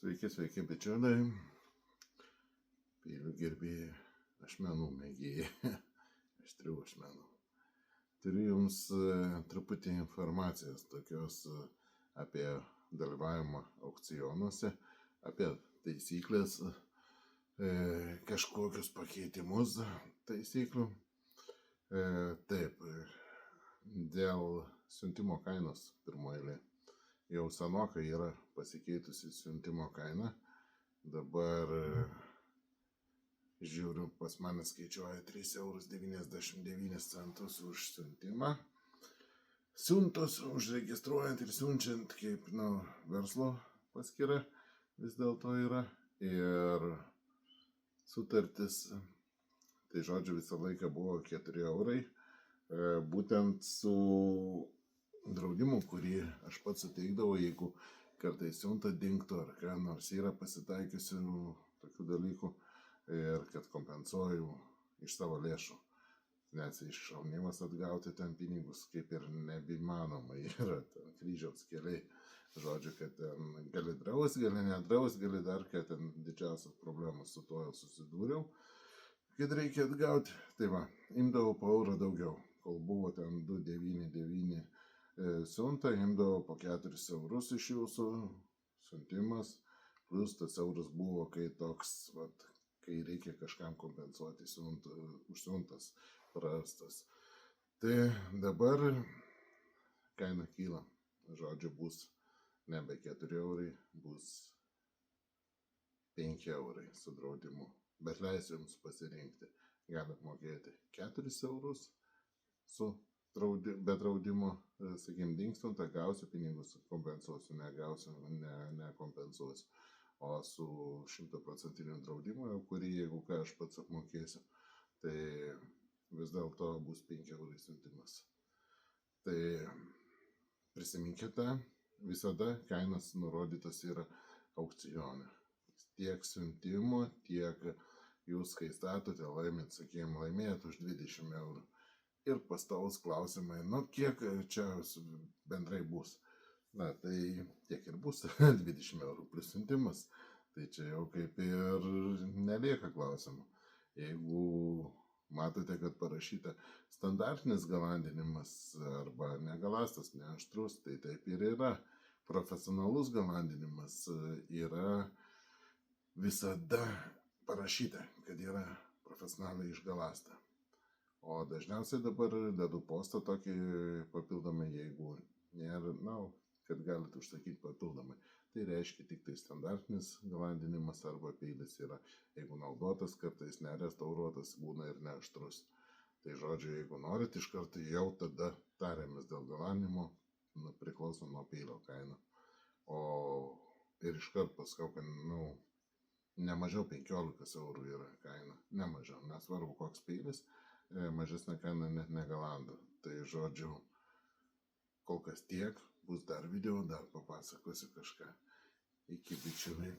Sveiki, bičiuliai, peilių gerbėjai, ašmenų mėgėjai, aštrių ašmenų. Turiu Jums truputį informacijos tokios apie dalyvavimą aukcionuose, apie taisyklės, kažkokius pakeitimus taisyklių. Taip, dėl siuntimo kainos pirmoje jau senokai yra pasikeitusi siuntimo kaina. Dabar žiūriu, pas mane skaičiuoja 3,99 eurus už siuntimą. Siuntos užregistruojant ir siunčiant kaip verslo paskyra vis dėlto yra. Ir sutartis, tai žodžiu, visą laiką buvo 4 eurai. Būtent su draudimu, kurį aš pats suteikdavau, jeigu kartais siunta dingtų ar ką nors yra pasitaikiusių tokių dalykų ir kad kompensuoju iš savo lėšų. Nes iššaunimas atgauti ten pinigus kaip ir nebeįmanoma yra, ten kryžiaus keliai. Žodžiu, kad ten gali draus, gali nedraus, gali dar, kad ten didžiausias problemas su tuo susidūriau, kad reikia atgauti. Tai va, imdavau po eurą daugiau, kol buvo ten 2,99 siunta, imdavau po 4 eurus iš jūsų siuntimas, plus tas euras buvo, kai toks, vat, kai reikia kažkam kompensuoti už siuntas prarastas. Tai dabar kaina kyla, žodžiu, bus nebe 4 eurai, bus 5 eurai su draudimu, bet leisiu Jums pasirinkti. Galit mokėti 4 eurus be draudimo, sakykim, dingstant, gausiu pinigus, kompensuosiu, negausiu, nekompensuosiu. O su 100% draudimu, kurį jeigu ką aš pats apmokėsiu, tai vis dėlto bus 5 eurai siuntimas. Tai prisiminkite, visada kainas nurodytas yra aukcione. Tiek siuntimo, tiek jūs, kai statote, laimėt, sakykime, laimėjot už 20 eurų. Ir pastovus klausimai, kiek čia bendrai bus. Na, tai tiek ir bus 20 eurų plus siuntimas. Tai čia jau kaip ir nelieka klausimų. Jeigu matote, kad parašyta standartinis galandinimas arba negalastas, neaštrus, tai taip ir yra. Profesionalus galandinimas yra visada parašyta, kad yra profesionaliai išgalasta. O dažniausiai dabar dedu postą tokį papildomai, jeigu nėra, kad galite užsakyti papildomai. Tai reiškia tik tai standartinis galandinimas arba peilis yra. Jeigu naudotas, kartais nerestauruotas, būna ir neaštrus. Tai žodžiu, jeigu norit iš karto, jau tada tariamės dėl galandinimo, priklauso nuo peilio kaina. O ir iš karto paskau, kad ne mažiau 15 eurų yra kaina. Ne mažiau, nesvarbu koks peilis. Mažesnė kaina net negalando. Tai žodžiu, kol kas tiek, bus dar video, dar papasakosiu kažką. Iki bičiuliai.